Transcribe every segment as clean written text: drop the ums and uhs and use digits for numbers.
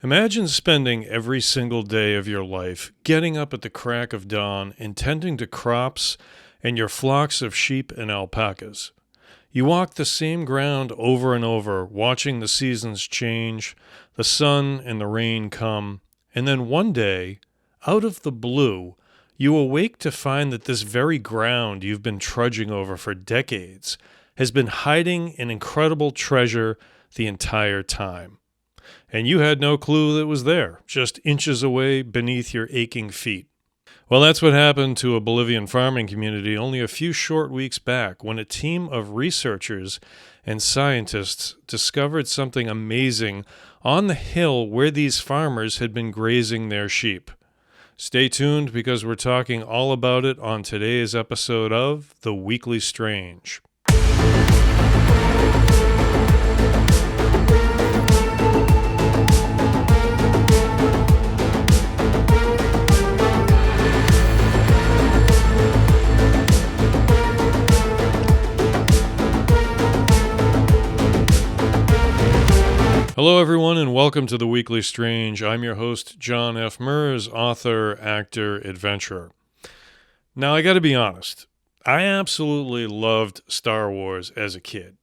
Imagine spending every single day of your life getting up at the crack of dawn and tending to crops and your flocks of sheep and alpacas. You walk the same ground over and over, watching the seasons change, the sun and the rain come, and then one day, out of the blue, you awake to find that this very ground you've been trudging over for decades has been hiding an incredible treasure the entire time. And you had no clue that it was there, just inches away beneath your aching feet. Well, that's what happened to a Bolivian farming community only a few short weeks back when a team of researchers and scientists discovered something amazing on the hill where these farmers had been grazing their sheep. Stay tuned because we're talking all about it on today's episode of The Weekly Strange. Hello, everyone, and welcome to The Weekly Strange. I'm your host, John F. Mers, author, actor, adventurer. Now, I got to be honest. I absolutely loved Star Wars as a kid.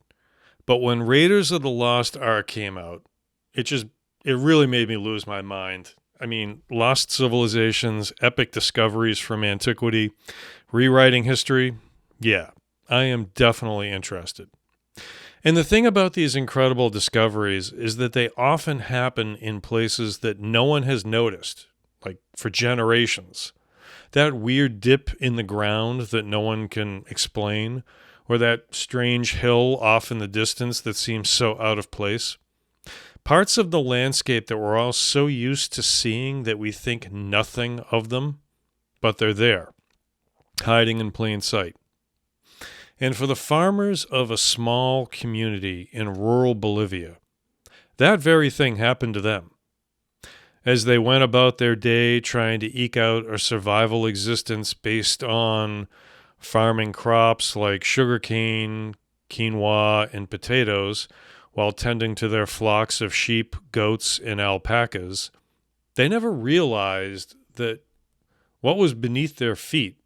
But when Raiders of the Lost Ark came out, it really made me lose my mind. I mean, lost civilizations, epic discoveries from antiquity, rewriting history. Yeah, I am definitely interested. And the thing about these incredible discoveries is that they often happen in places that no one has noticed, like for generations. That weird dip in the ground that no one can explain, or that strange hill off in the distance that seems so out of place. Parts of the landscape that we're all so used to seeing that we think nothing of them, but they're there, hiding in plain sight. And for the farmers of a small community in rural Bolivia, that very thing happened to them. As they went about their day trying to eke out a survival existence based on farming crops like sugarcane, quinoa, and potatoes, while tending to their flocks of sheep, goats, and alpacas, they never realized that what was beneath their feet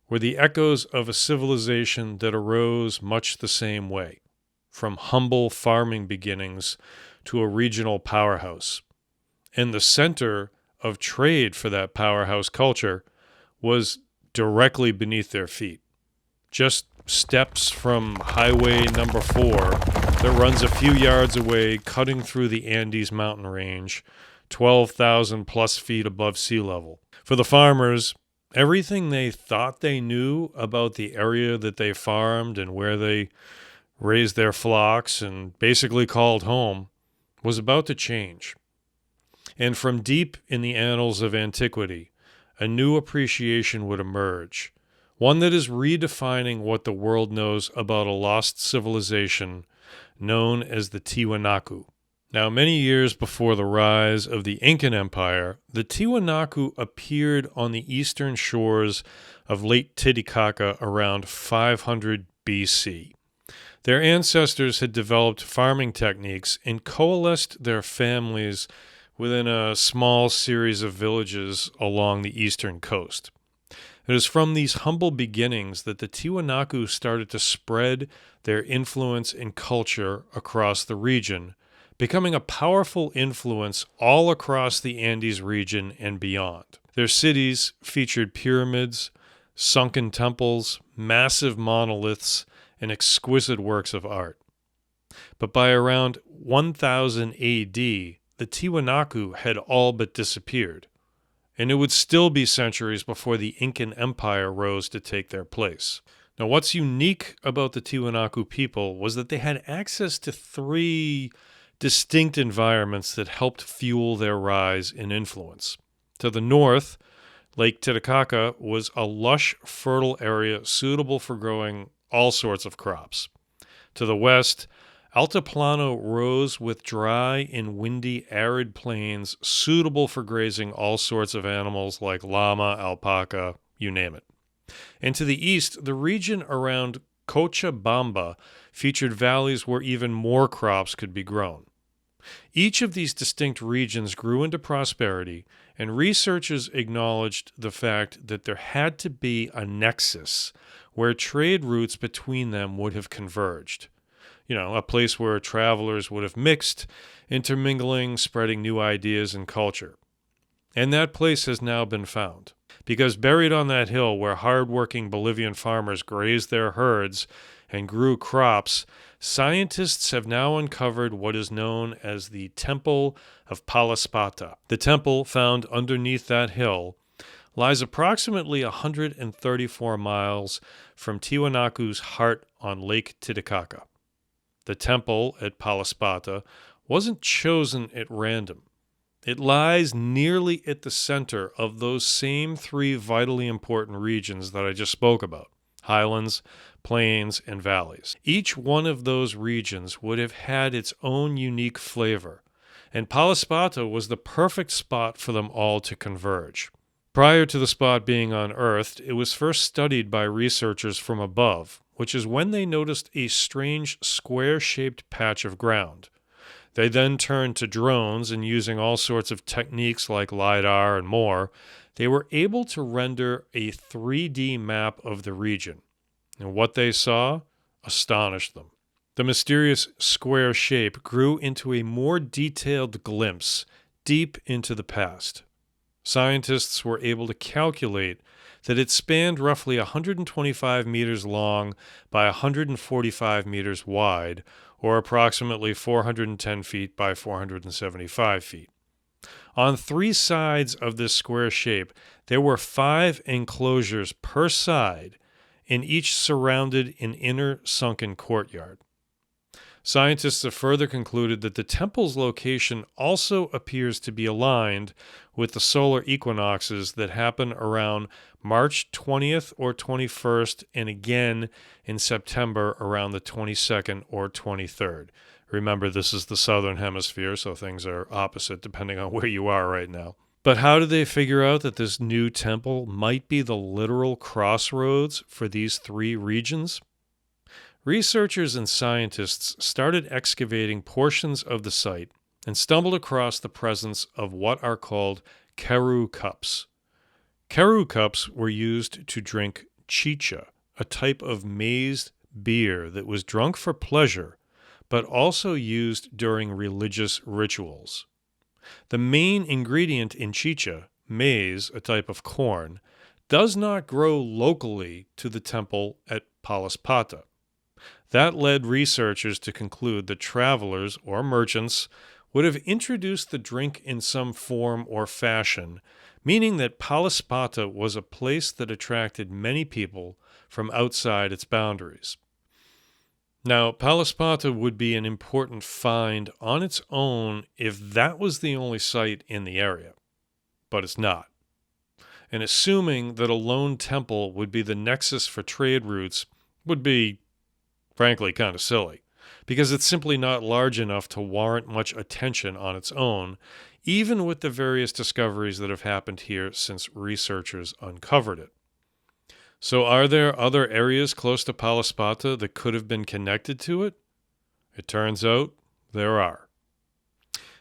were the echoes of a civilization that arose much the same way, from humble farming beginnings to a regional powerhouse. And the center of trade for that powerhouse culture was directly beneath their feet. Just steps from Highway number 4 that runs a few yards away, cutting through the Andes mountain range, 12,000 plus feet above sea level. For the farmers, everything they thought they knew about the area that they farmed and where they raised their flocks and basically called home was about to change. And from deep in the annals of antiquity, a new appreciation would emerge, one that is redefining what the world knows about a lost civilization known as the Tiwanaku. Now, many years before the rise of the Incan Empire, the Tiwanaku appeared on the eastern shores of Lake Titicaca around 500 BC. Their ancestors had developed farming techniques and coalesced their families within a small series of villages along the eastern coast. It is from these humble beginnings that the Tiwanaku started to spread their influence and culture across the region, becoming a powerful influence all across the Andes region and beyond. Their cities featured pyramids, sunken temples, massive monoliths, and exquisite works of art. But by around 1000 AD, the Tiwanaku had all but disappeared, and it would still be centuries before the Incan Empire rose to take their place. Now, what's unique about the Tiwanaku people was that they had access to three distinct environments that helped fuel their rise in influence. To the north, Lake Titicaca was a lush, fertile area suitable for growing all sorts of crops. To the west, Altiplano rose with dry and windy, arid plains suitable for grazing all sorts of animals like llama, alpaca, you name it. And to the east, the region around Cochabamba featured valleys where even more crops could be grown. Each of these distinct regions grew into prosperity, and researchers acknowledged the fact that there had to be a nexus where trade routes between them would have converged. A place where travelers would have mixed, intermingling, spreading new ideas and culture. And that place has now been found, because buried on that hill where hard-working Bolivian farmers grazed their herds and grew crops, scientists have now uncovered what is known as the Temple of Palaspata. The temple, found underneath that hill, lies approximately 134 miles from Tiwanaku's heart on Lake Titicaca. The temple at Palaspata wasn't chosen at random. It lies nearly at the center of those same three vitally important regions that I just spoke about: highlands, plains, and valleys. Each one of those regions would have had its own unique flavor, and Palaspata was the perfect spot for them all to converge. Prior to the spot being unearthed, it was first studied by researchers from above, which is when they noticed a strange square-shaped patch of ground. They then turned to drones, and using all sorts of techniques like LiDAR and more, they were able to render a 3D map of the region. And what they saw astonished them. The mysterious square shape grew into a more detailed glimpse deep into the past. Scientists were able to calculate that it spanned roughly 125 meters long by 145 meters wide, or approximately 410 feet by 475 feet. On three sides of this square shape, there were 5 enclosures per side, and each surrounded an inner sunken courtyard. Scientists have further concluded that the temple's location also appears to be aligned with the solar equinoxes that happen around March 20th or 21st, and again in September around the 22nd or 23rd. Remember, this is the southern hemisphere, so things are opposite depending on where you are right now. But how did they figure out that this new temple might be the literal crossroads for these three regions? Researchers and scientists started excavating portions of the site and stumbled across the presence of what are called Keru cups. Keru cups were used to drink chicha, a type of maize beer that was drunk for pleasure, but also used during religious rituals. The main ingredient in chicha, maize, a type of corn, does not grow locally to the temple at Palaspata. That led researchers to conclude that travelers or merchants would have introduced the drink in some form or fashion, meaning that Palaspata was a place that attracted many people from outside its boundaries. Now, Palaspata would be an important find on its own if that was the only site in the area, but it's not. And assuming that a lone temple would be the nexus for trade routes would be, frankly, kind of silly, because it's simply not large enough to warrant much attention on its own, even with the various discoveries that have happened here since researchers uncovered it. So are there other areas close to Palaspata that could have been connected to it? It turns out there are.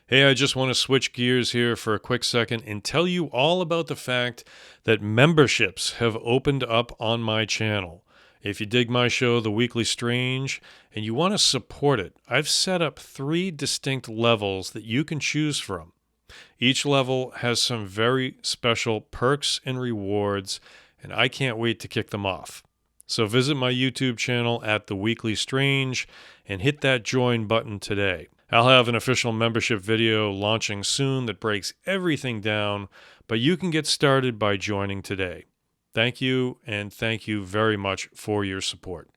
Hey, I just want to switch gears here for a quick second and tell you all about the fact that memberships have opened up on my channel. If you dig my show, The Weekly Strange, and you want to support it, I've set up 3 distinct levels that you can choose from. Each level has some very special perks and rewards, and I can't wait to kick them off. So visit my YouTube channel at The Weekly Strange and hit that join button today. I'll have an official membership video launching soon that breaks everything down, but you can get started by joining today. Thank you, and thank you very much for your support.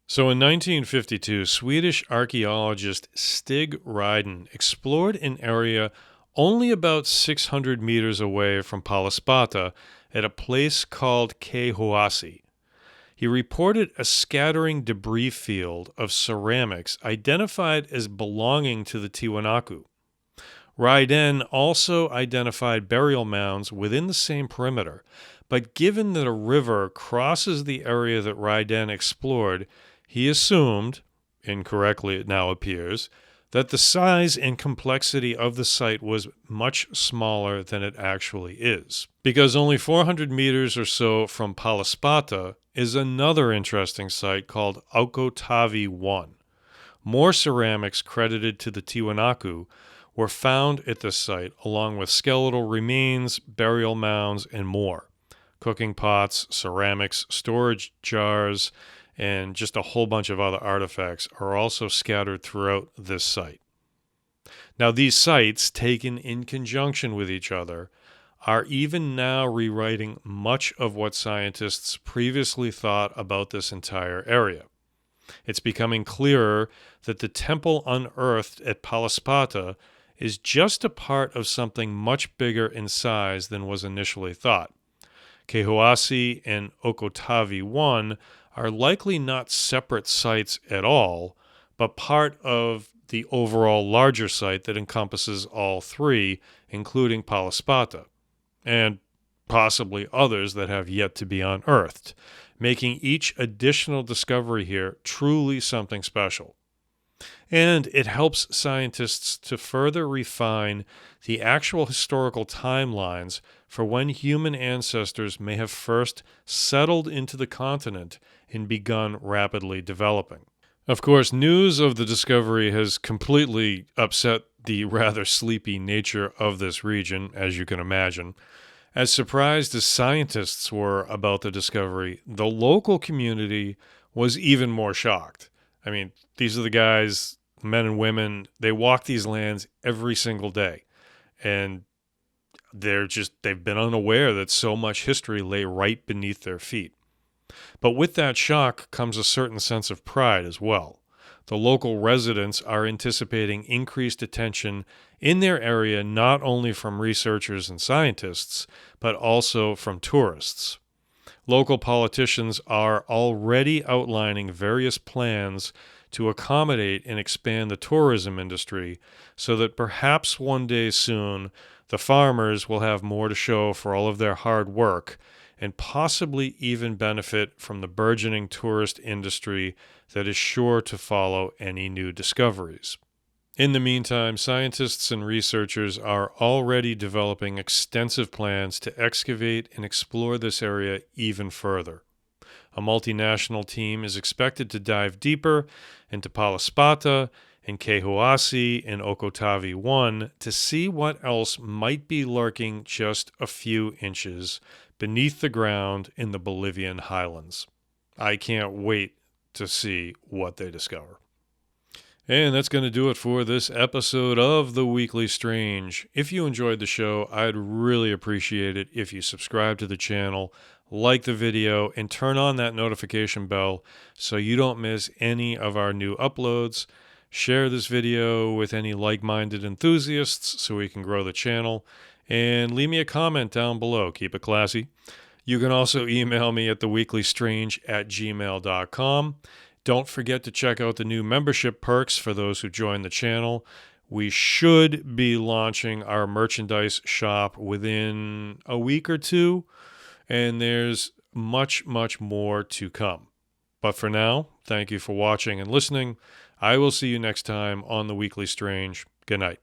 So in 1952, Swedish archaeologist Stig Ryden explored an area only about 600 meters away from Palaspata at a place called Kehuasi. He reported a scattering debris field of ceramics identified as belonging to the Tiwanaku. Ryden also identified burial mounds within the same perimeter, but given that a river crosses the area that Ryden explored, he assumed, incorrectly it now appears, that the size and complexity of the site was much smaller than it actually is. Because only 400 meters or so from Palaspata is another interesting site called Okotavi 1. More ceramics credited to the Tiwanaku were found at this site, along with skeletal remains, burial mounds, and more. Cooking pots, ceramics, storage jars, and just a whole bunch of other artifacts are also scattered throughout this site. Now, these sites, taken in conjunction with each other, are even now rewriting much of what scientists previously thought about this entire area. It's becoming clearer that the temple unearthed at Palaspata is just a part of something much bigger in size than was initially thought. Kehuasi and Okotavi 1 are likely not separate sites at all, but part of the overall larger site that encompasses all three, including Palaspata, and possibly others that have yet to be unearthed, making each additional discovery here truly something special. And it helps scientists to further refine the actual historical timelines for when human ancestors may have first settled into the continent and begun rapidly developing. Of course, news of the discovery has completely upset the rather sleepy nature of this region, as you can imagine. As surprised as scientists were about the discovery, the local community was even more shocked. I mean, these are the guys, men and women, they walk these lands every single day. And they've been unaware that so much history lay right beneath their feet. But with that shock comes a certain sense of pride as well. The local residents are anticipating increased attention in their area, not only from researchers and scientists, but also from tourists. Local politicians are already outlining various plans to accommodate and expand the tourism industry so that perhaps one day soon the farmers will have more to show for all of their hard work and possibly even benefit from the burgeoning tourist industry that is sure to follow any new discoveries. In the meantime, scientists and researchers are already developing extensive plans to excavate and explore this area even further. A multinational team is expected to dive deeper into Palaspata and Kehuasi and Okotavi 1 to see what else might be lurking just a few inches beneath the ground in the Bolivian highlands. I can't wait to see what they discover. And that's going to do it for this episode of The Weekly Strange. If you enjoyed the show, I'd really appreciate it if you subscribe to the channel, like the video, and turn on that notification bell so you don't miss any of our new uploads. Share this video with any like-minded enthusiasts so we can grow the channel. And leave me a comment down below. Keep it classy. You can also email me at theweeklystrange@gmail.com. Don't forget to check out the new membership perks for those who join the channel. We should be launching our merchandise shop within a week or two, and there's much, much more to come. But for now, thank you for watching and listening. I will see you next time on The Weekly Strange. Good night.